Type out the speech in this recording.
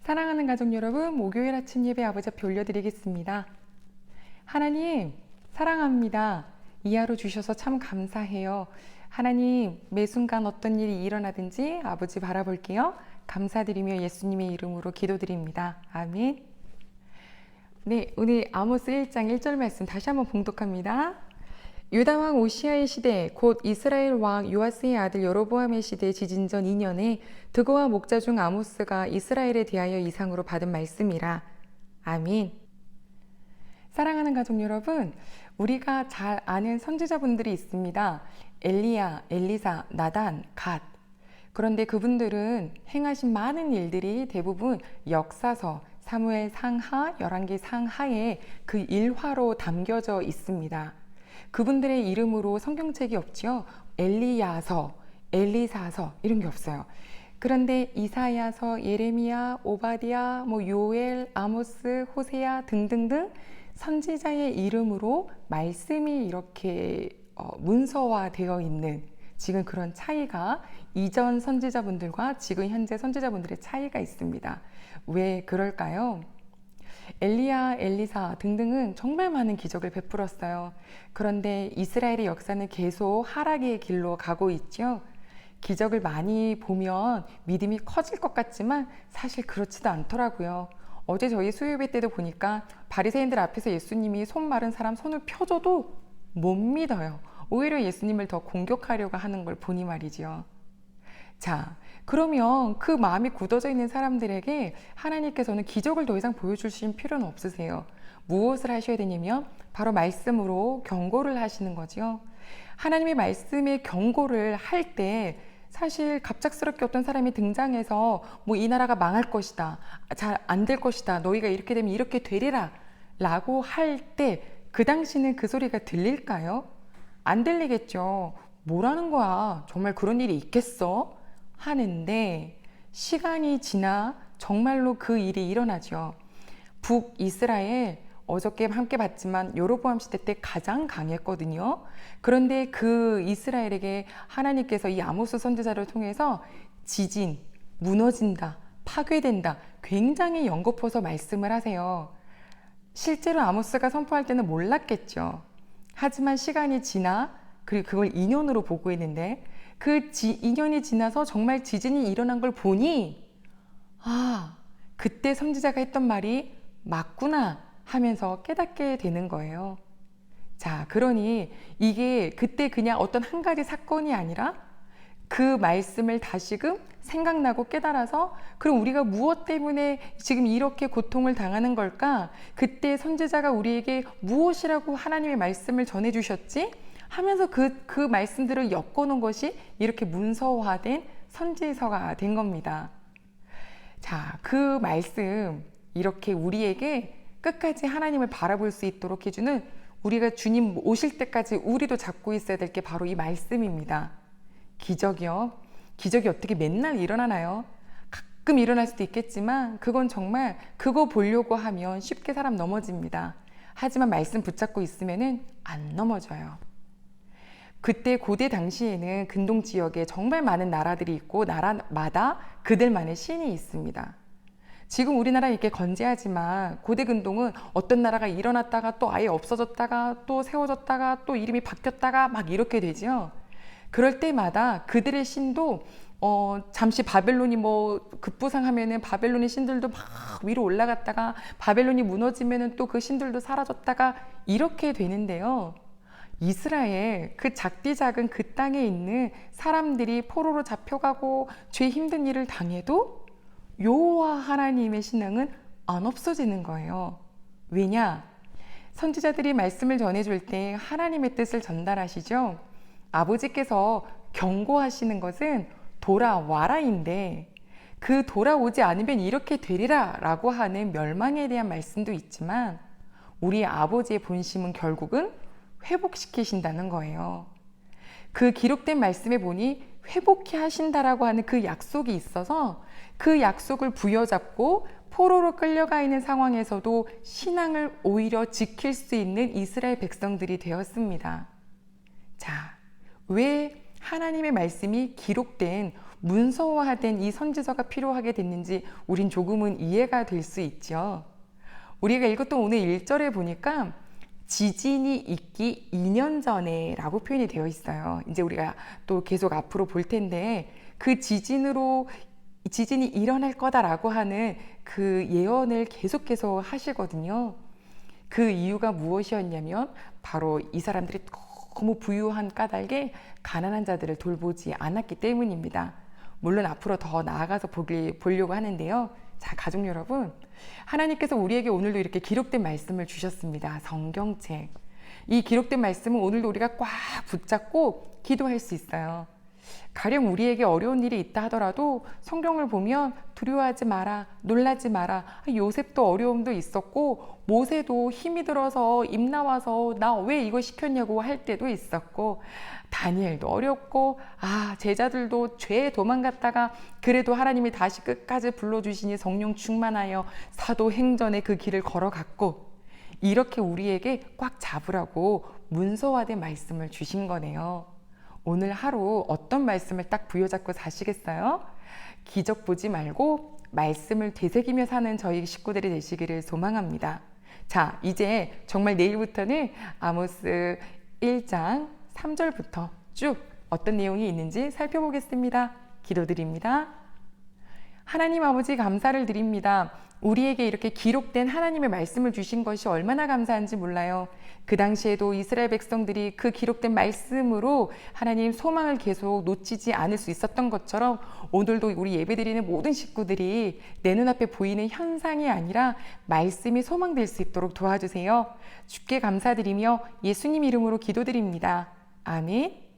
사랑하는 가족 여러분, 목요일 아침 예배 아버지 앞에 올려드리겠습니다. 하나님, 사랑합니다. 이 하루 주셔서 참 감사해요. 하나님, 매 순간 어떤 일이 일어나든지 아버지 바라볼게요. 감사드리며 예수님의 이름으로 기도드립니다. 아멘. 네, 오늘 아모스 1장 1절 말씀 다시 한번 봉독합니다. 유다왕 오시아의 시대, 곧 이스라엘 왕 요아스의 아들 여로보암의 시대 지진 전 2년에 드고와 목자 중 아모스가 이스라엘에 대하여 이상으로 받은 말씀이라. 아멘. 사랑하는 가족 여러분, 우리가 잘 아는 선지자분들이 있습니다. 엘리야, 엘리사, 나단, 갓. 그런데 그분들은 행하신 많은 일들이 대부분 역사서, 사무엘 상하, 열왕기 상하에 그 일화로 담겨져 있습니다. 그분들의 이름으로 성경책이 없지요. 엘리야서, 엘리사서 이런 게 없어요. 그런데 이사야서, 예레미야, 오바디아, 요엘, 아모스, 호세야 등등등 선지자의 이름으로 말씀이 이렇게 문서화되어 있는 지금 그런 차이가 이전 선지자분들과 지금 현재 선지자분들의 차이가 있습니다. 왜 그럴까요? 엘리야, 엘리사 등등은 정말 많은 기적을 베풀었어요. 그런데 이스라엘의 역사는 계속 하락의 길로 가고 있죠. 기적을 많이 보면 믿음이 커질 것 같지만 사실 그렇지도 않더라고요. 어제 저희 수요예배 때도 보니까 바리새인들 앞에서 예수님이 손 마른 사람 손을 펴줘도 못 믿어요. 오히려 예수님을 더 공격하려고 하는 걸 보니 말이지요. 자, 그러면 그 마음이 굳어져 있는 사람들에게 하나님께서는 기적을 더 이상 보여주실 필요는 없으세요. 무엇을 하셔야 되냐면 바로 말씀으로 경고를 하시는 거죠. 하나님의 말씀에 경고를 할 때 사실 갑작스럽게 어떤 사람이 등장해서 이 나라가 망할 것이다, 잘 안 될 것이다, 너희가 이렇게 되면 이렇게 되리라 라고 할 때 그 당시는 그 소리가 들릴까요? 안 들리겠죠. 뭐라는 거야, 정말 그런 일이 있겠어? 하는데 시간이 지나 정말로 그 일이 일어나죠. 북이스라엘, 어저께 함께 봤지만 여로보암 시대 때 가장 강했거든요. 그런데 그 이스라엘에게 하나님께서 이 아모스 선지자를 통해서 지진, 무너진다, 파괴된다 굉장히 연거푸어서 말씀을 하세요. 실제로 아모스가 선포할 때는 몰랐겠죠. 하지만 시간이 지나 그리고 그걸 2년으로 보고 있는데 그 2년이 지나서 정말 지진이 일어난 걸 보니 그때 선지자가 했던 말이 맞구나 하면서 깨닫게 되는 거예요. 자, 그러니 이게 그때 그냥 어떤 한 가지 사건이 아니라 그 말씀을 다시금 생각나고 깨달아서 그럼 우리가 무엇 때문에 지금 이렇게 고통을 당하는 걸까? 그때 선지자가 우리에게 무엇이라고 하나님의 말씀을 전해주셨지? 하면서 그 말씀들을 엮어놓은 것이 이렇게 문서화된 선지서가 된 겁니다. 자, 그 말씀 이렇게 우리에게 끝까지 하나님을 바라볼 수 있도록 해주는, 우리가 주님 오실 때까지 우리도 잡고 있어야 될 게 바로 이 말씀입니다. 기적이요. 기적이 어떻게 맨날 일어나나요? 가끔 일어날 수도 있겠지만 그건 정말 그거 보려고 하면 쉽게 사람 넘어집니다. 하지만 말씀 붙잡고 있으면은 안 넘어져요. 그때 고대 당시에는 근동 지역에 정말 많은 나라들이 있고 나라마다 그들만의 신이 있습니다. 지금 우리나라 이렇게 건재하지만 고대 근동은 어떤 나라가 일어났다가 또 아예 없어졌다가 또 세워졌다가 또 이름이 바뀌었다가 막 이렇게 되죠. 그럴 때마다 그들의 신도 잠시 바벨론이 급부상하면은 바벨론의 신들도 막 위로 올라갔다가 바벨론이 무너지면은 또 그 신들도 사라졌다가 이렇게 되는데요. 이스라엘, 그 작디 작은 그 땅에 있는 사람들이 포로로 잡혀가고 죄 힘든 일을 당해도 여호와 하나님의 신앙은 안 없어지는 거예요. 왜냐? 선지자들이 말씀을 전해줄 때 하나님의 뜻을 전달하시죠. 아버지께서 경고하시는 것은 돌아와라인데 그 돌아오지 않으면 이렇게 되리라 라고 하는 멸망에 대한 말씀도 있지만 우리 아버지의 본심은 결국은 회복시키신다는 거예요. 그 기록된 말씀에 보니 회복해 하신다라고 하는 그 약속이 있어서 그 약속을 부여잡고 포로로 끌려가 있는 상황에서도 신앙을 오히려 지킬 수 있는 이스라엘 백성들이 되었습니다. 자, 왜 하나님의 말씀이 기록된 문서화된 이 선지서가 필요하게 됐는지 우린 조금은 이해가 될 수 있죠. 우리가 읽었던 오늘 1절에 보니까 지진이 있기 2년 전에 라고 표현이 되어 있어요. 이제 우리가 또 계속 앞으로 볼 텐데 그 지진이 일어날 거다라고 하는 그 예언을 계속 하시거든요. 그 이유가 무엇이었냐면 바로 이 사람들이 너무 부유한 까닭에 가난한 자들을 돌보지 않았기 때문입니다. 물론 앞으로 더 나아가서 보려고 하는데요. 자, 가족 여러분, 하나님께서 우리에게 오늘도 이렇게 기록된 말씀을 주셨습니다. 성경책. 이 기록된 말씀은 오늘도 우리가 꽉 붙잡고 기도할 수 있어요. 가령 우리에게 어려운 일이 있다 하더라도 성경을 보면 두려워하지 마라, 놀라지 마라. 요셉도 어려움도 있었고 모세도 힘이 들어서 입 나와서 나 왜 이거 시켰냐고 할 때도 있었고 다니엘도 어렵고 제자들도 죄에 도망갔다가 그래도 하나님이 다시 끝까지 불러주시니 성령 충만하여 사도행전의 그 길을 걸어갔고 이렇게 우리에게 꽉 잡으라고 문서화된 말씀을 주신 거네요. 오늘 하루 어떤 말씀을 딱 부여잡고 사시겠어요? 기적 보지 말고 말씀을 되새기며 사는 저희 식구들이 되시기를 소망합니다. 자, 이제 정말 내일부터는 아모스 1장 3절부터 쭉 어떤 내용이 있는지 살펴보겠습니다. 기도드립니다. 하나님 아버지 감사를 드립니다. 우리에게 이렇게 기록된 하나님의 말씀을 주신 것이 얼마나 감사한지 몰라요. 그 당시에도 이스라엘 백성들이 그 기록된 말씀으로 하나님 소망을 계속 놓치지 않을 수 있었던 것처럼 오늘도 우리 예배드리는 모든 식구들이 내 눈앞에 보이는 현상이 아니라 말씀이 소망될 수 있도록 도와주세요. 주께 감사드리며 예수님 이름으로 기도드립니다. 아멘.